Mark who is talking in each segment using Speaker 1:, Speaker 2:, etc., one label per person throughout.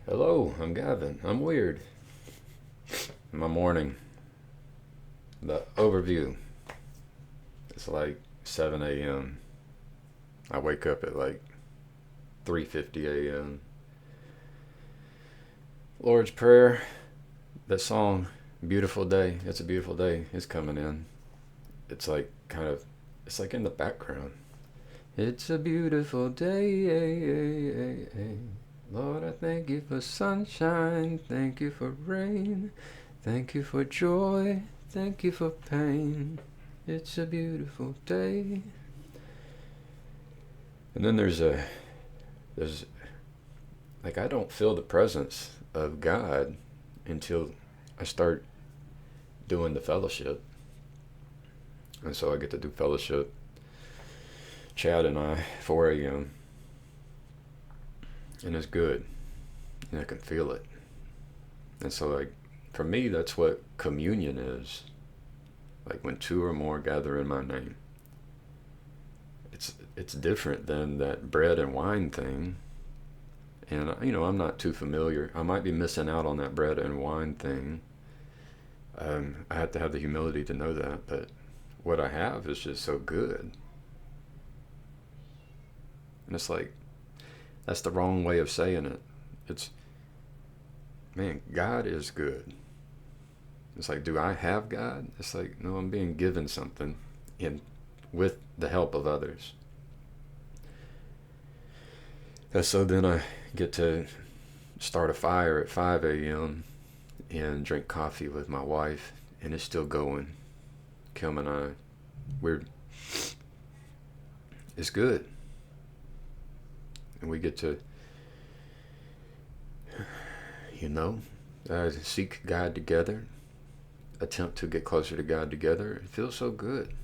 Speaker 1: Hello, I'm Gavin. I'm weird. My morning, the overview. It's like 7 a.m. I wake up at like 3:50 a.m. Lord's Prayer. That song, Beautiful Day. It's a beautiful day. It's coming in. It's like it's like in the background. It's a beautiful day. Lord, I thank you for sunshine. Thank you for rain. Thank you for joy. Thank you for pain. It's a beautiful day. And then there's like I don't feel the presence of God until I start doing the fellowship. And so I get to do fellowship. Chad and I, 4 a.m. And it's good. And I can feel it. And so like for me that's what communion is. Like when two or more gather in my name. It's different than that bread and wine thing. And I'm not too familiar. I might be missing out on that bread and wine thing. I have to have the humility to know that, but what I have is just so good. And it's like, that's the wrong way of saying it. It's, man, God is good. It's like, do I have God? It's like, no, I'm being given something with the help of others. And so then I get to start a fire at 5 a.m. and drink coffee with my wife, and it's still going. Kim and I, it's good. And we get to, seek God together, attempt to get closer to God together. It feels so good.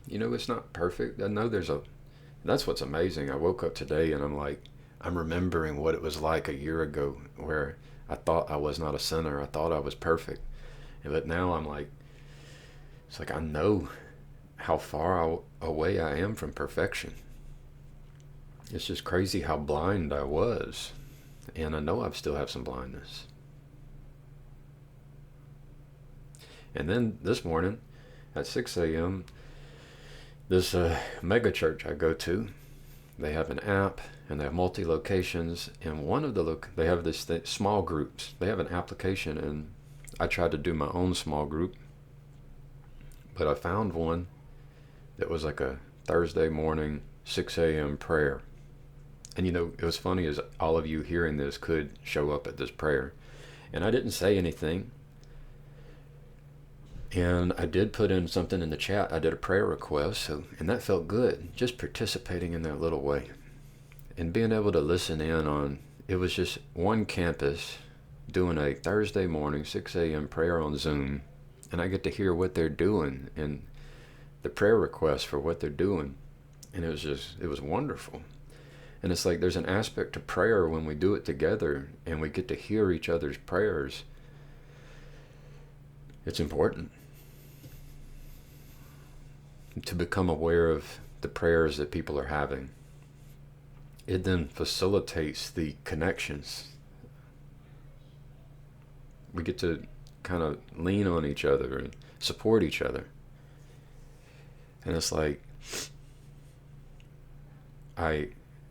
Speaker 1: It's not perfect. I know that's what's amazing. I woke up today and I'm remembering what it was like a year ago where I thought I was not a sinner. I thought I was perfect. But now it's like I know how far away I am from perfection. It's just crazy how blind I was. And I know I still have some blindness. And then this morning at 6 a.m., this mega church I go to, they have an app and they have multi-locations. And one of they have this small groups. They have an application, and I tried to do my own small group. But I found one that was like a Thursday morning 6 a.m. prayer. And it was funny as all of you hearing this could show up at this prayer. And I didn't say anything. And I did put in something in the chat. I did a prayer request, and that felt good, just participating in that little way. And being able to listen in on, it was just one campus doing a Thursday morning 6 a.m. prayer on Zoom. And I get to hear what they're doing and the prayer requests for what they're doing. And it was wonderful. And it's like there's an aspect to prayer when we do it together and we get to hear each other's prayers. It's important to become aware of the prayers that people are having. It then facilitates the connections. We get to kind of lean on each other and support each other. And it's like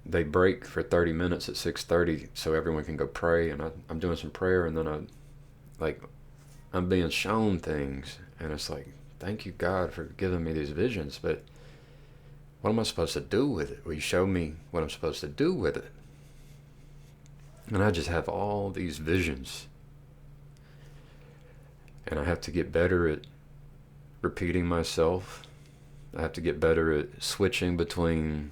Speaker 1: they break for 30 minutes at 6:30 so everyone can go pray, and I'm doing some prayer, and then I'm being shown things, and it's like, thank you God for giving me these visions, but what am I supposed to do with it? Will you show me what I'm supposed to do with it? And I just have all these visions, and I have to get better at repeating myself. I have to get better at switching between.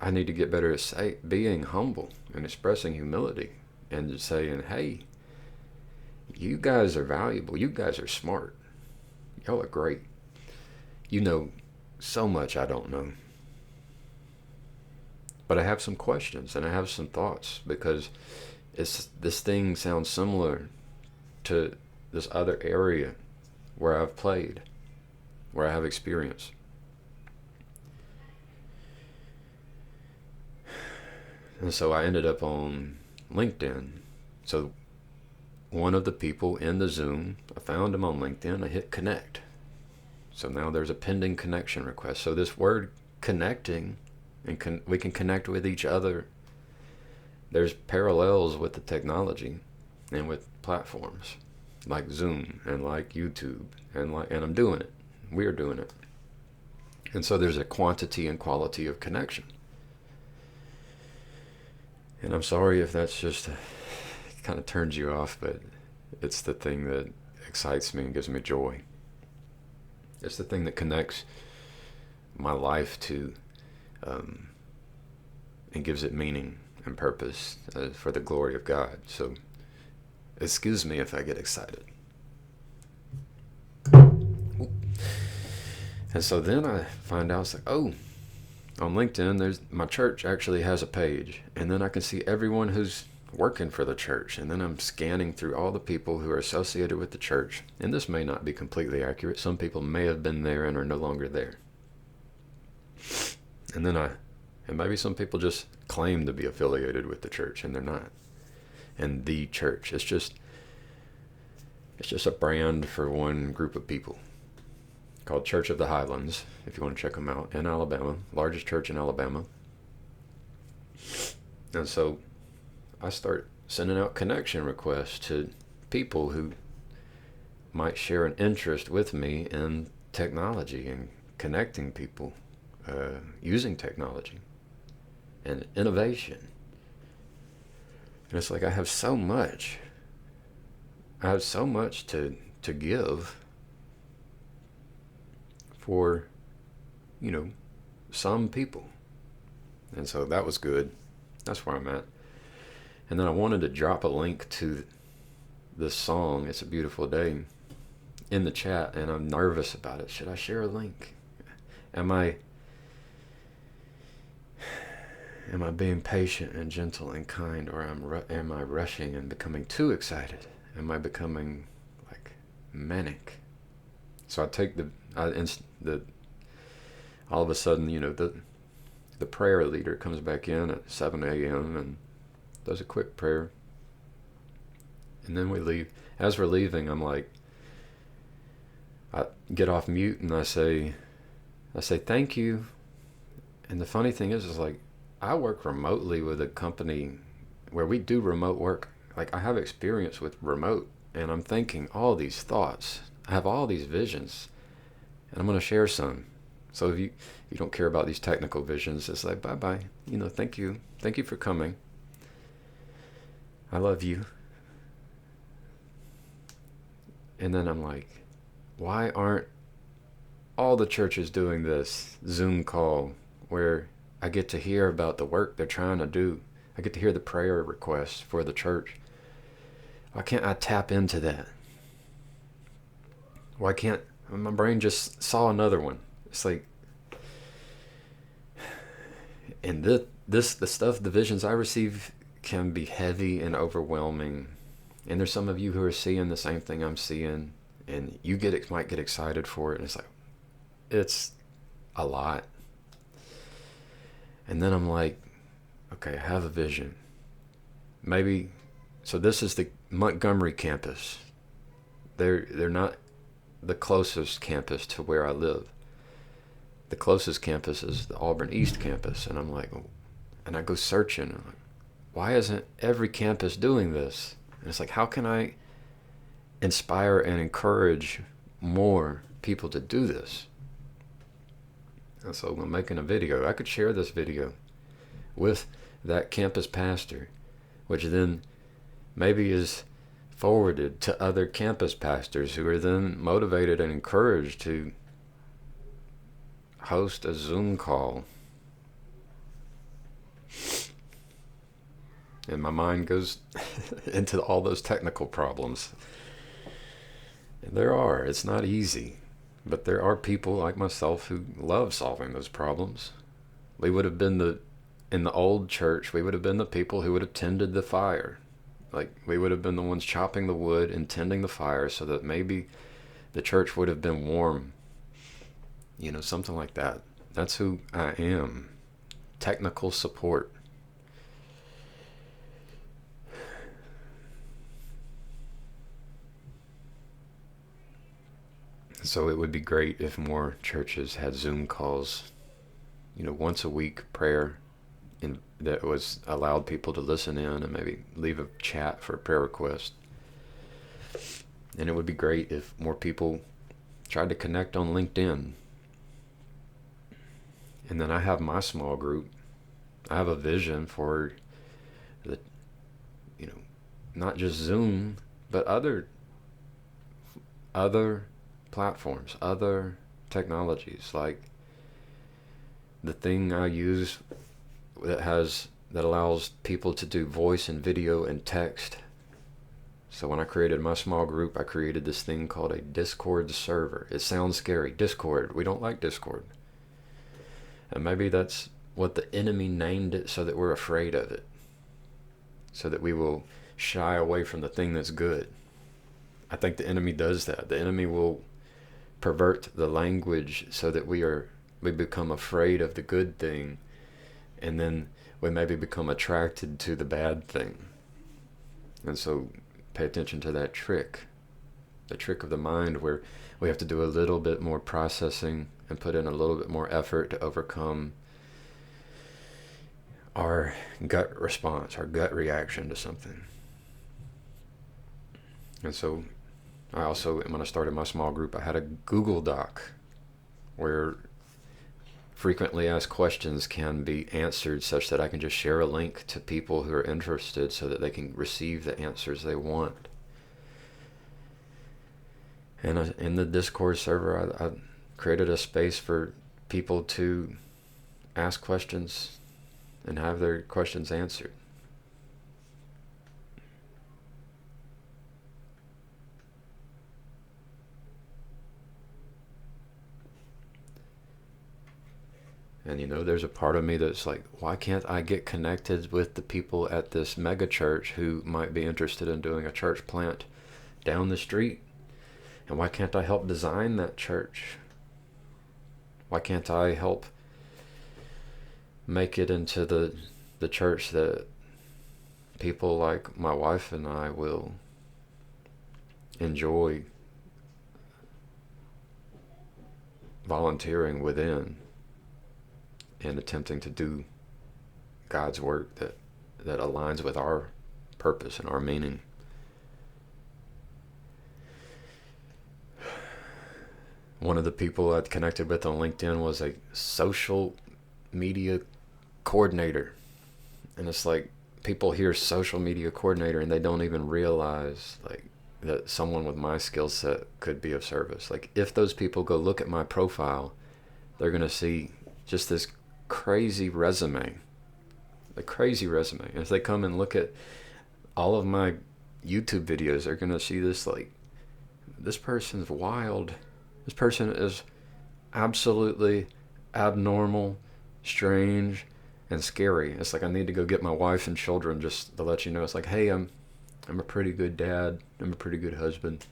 Speaker 1: I need to get better at being humble and expressing humility and just saying, hey, you guys are valuable. You guys are smart. Y'all are great. You know so much I don't know. But I have some questions and I have some thoughts because this thing sounds similar to this other area where I've played, where I have experience. And so I ended up on LinkedIn. So one of the people in the Zoom, I found him on LinkedIn, I hit connect. So now there's a pending connection request. So this word connecting, and we can connect with each other. There's parallels with the technology and with platforms like Zoom and like YouTube and I'm doing it. We're doing it. And so there's a quantity and quality of connection. And I'm sorry if that's just kind of turns you off, but it's the thing that excites me and gives me joy. It's the thing that connects my life to and gives it meaning and purpose for the glory of God. So excuse me if I get excited. And so then I find out, it's like, oh, on LinkedIn, my church actually has a page. And then I can see everyone who's working for the church. And then I'm scanning through all the people who are associated with the church. And this may not be completely accurate. Some people may have been there and are no longer there. And maybe some people just claim to be affiliated with the church and they're not. And the church, it's just a brand for one group of people called Church of the Highlands, if you want to check them out, in Alabama, largest church in Alabama. And so I start sending out connection requests to people who might share an interest with me in technology and connecting people using technology and innovation. And it's like I have so much to give for, some people. And so that was good. That's where I'm at. And then I wanted to drop a link to this song, It's a Beautiful Day, in the chat, and I'm nervous about it. Should I share a link? Am I being patient and gentle and kind, or am I rushing and becoming too excited? Am I becoming like manic? So I take all of a sudden, the prayer leader comes back in at 7 a.m. and does a quick prayer. And then we leave. As we're leaving, I'm like, I get off mute and I say thank you. And the funny thing is like, I work remotely with a company where we do remote work. Like, I have experience with remote, and I'm thinking all these thoughts. I have all these visions, and I'm going to share some. So if you don't care about these technical visions, it's like, bye-bye. Thank you. Thank you for coming. I love you. And then I'm like, why aren't all the churches doing this Zoom call where I get to hear about the work they're trying to do? I get to hear the prayer requests for the church. Why can't I tap into that? Why can't my brain just saw another one? It's like, and the visions I receive can be heavy and overwhelming. And there's some of you who are seeing the same thing I'm seeing, and you might get excited for it. And it's like, it's a lot. And then I'm like, okay, I have a vision. Maybe, so this is the Montgomery campus. They're not the closest campus to where I live. The closest campus is the Auburn East campus. And I'm like, and I go searching. I'm like, why isn't every campus doing this? And it's like, how can I inspire and encourage more people to do this? And so I'm making a video. I could share this video with that campus pastor, which then maybe is forwarded to other campus pastors who are then motivated and encouraged to host a Zoom call. And my mind goes into all those technical problems. And it's not easy, but there are people like myself who love solving those problems. We would have been in the old church, we would have been the people who would have tended the fire. Like, we would have been the ones chopping the wood and tending the fire so that maybe the church would have been warm. Something like that. That's who I am. Technical support. So it would be great if more churches had Zoom calls, once a week prayer, and that was allowed people to listen in and maybe leave a chat for a prayer request. And it would be great if more people tried to connect on LinkedIn. And then I have my small group. I have a vision for the, not just Zoom, but other platforms, other technologies, like the thing I use that allows people to do voice and video and text. So when I created my small group, I created this thing called a Discord server. It sounds scary. Discord. We don't like Discord. And maybe that's what the enemy named it, so that we're afraid of it. So that we will shy away from the thing that's good. I think the enemy does that. The enemy will pervert the language so that we become afraid of the good thing, and then we maybe become attracted to the bad thing. And so pay attention to that trick, the trick of the mind, where we have to do a little bit more processing and put in a little bit more effort to overcome our gut response, our gut reaction to something. And so I also, when I started my small group, I had a Google Doc where frequently asked questions can be answered such that I can just share a link to people who are interested so that they can receive the answers they want. And in the Discord server, I created a space for people to ask questions and have their questions answered. And there's a part of me that's like, why can't I get connected with the people at this mega church who might be interested in doing a church plant down the street? And why can't I help design that church? Why can't I help make it into the church that people like my wife and I will enjoy volunteering within and attempting to do God's work that aligns with our purpose and our meaning? One of the people I connected with on LinkedIn was a social media coordinator. And it's like, people hear social media coordinator and they don't even realize that someone with my skill set could be of service. Like, if those people go look at my profile, they're going to see just this crazy resume. And if they come and look at all of my YouTube videos, they're going to see this, this person's wild. This person is absolutely abnormal, strange, and scary. It's like, I need to go get my wife and children just to let you know. It's like, hey, I'm a pretty good dad. I'm a pretty good husband.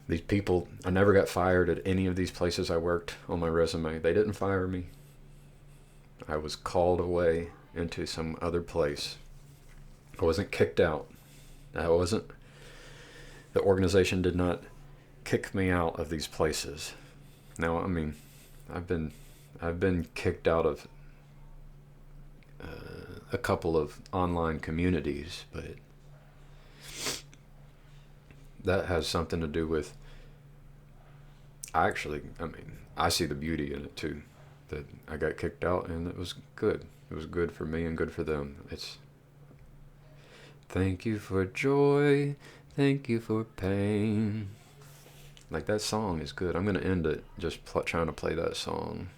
Speaker 1: These people, I never got fired at any of these places I worked on my resume. They didn't fire me. I was called away into some other place. I wasn't kicked out. The organization did not kick me out of these places. Now, I mean, I've been kicked out of a couple of online communities, but that has something to do with, I see the beauty in it too, that I got kicked out and it was good. It was good for me and good for them. It's thank you for joy, thank you for pain. Like, that song is good. I'm going to end it just trying to play that song.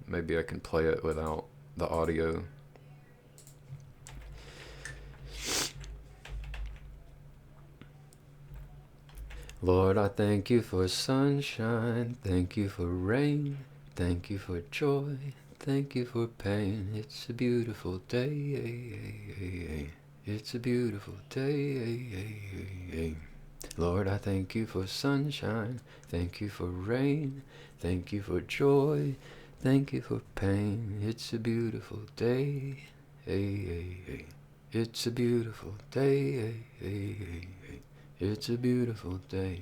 Speaker 1: Maybe I can play it without the audio. Lord, I thank you for sunshine, thank you for rain, thank you for joy, thank you for pain. It's a beautiful day, it's a beautiful day. Lord, I thank you for sunshine, thank you for rain, thank you for joy, thank you for pain. It's a beautiful day, it's a beautiful day, it's a beautiful day.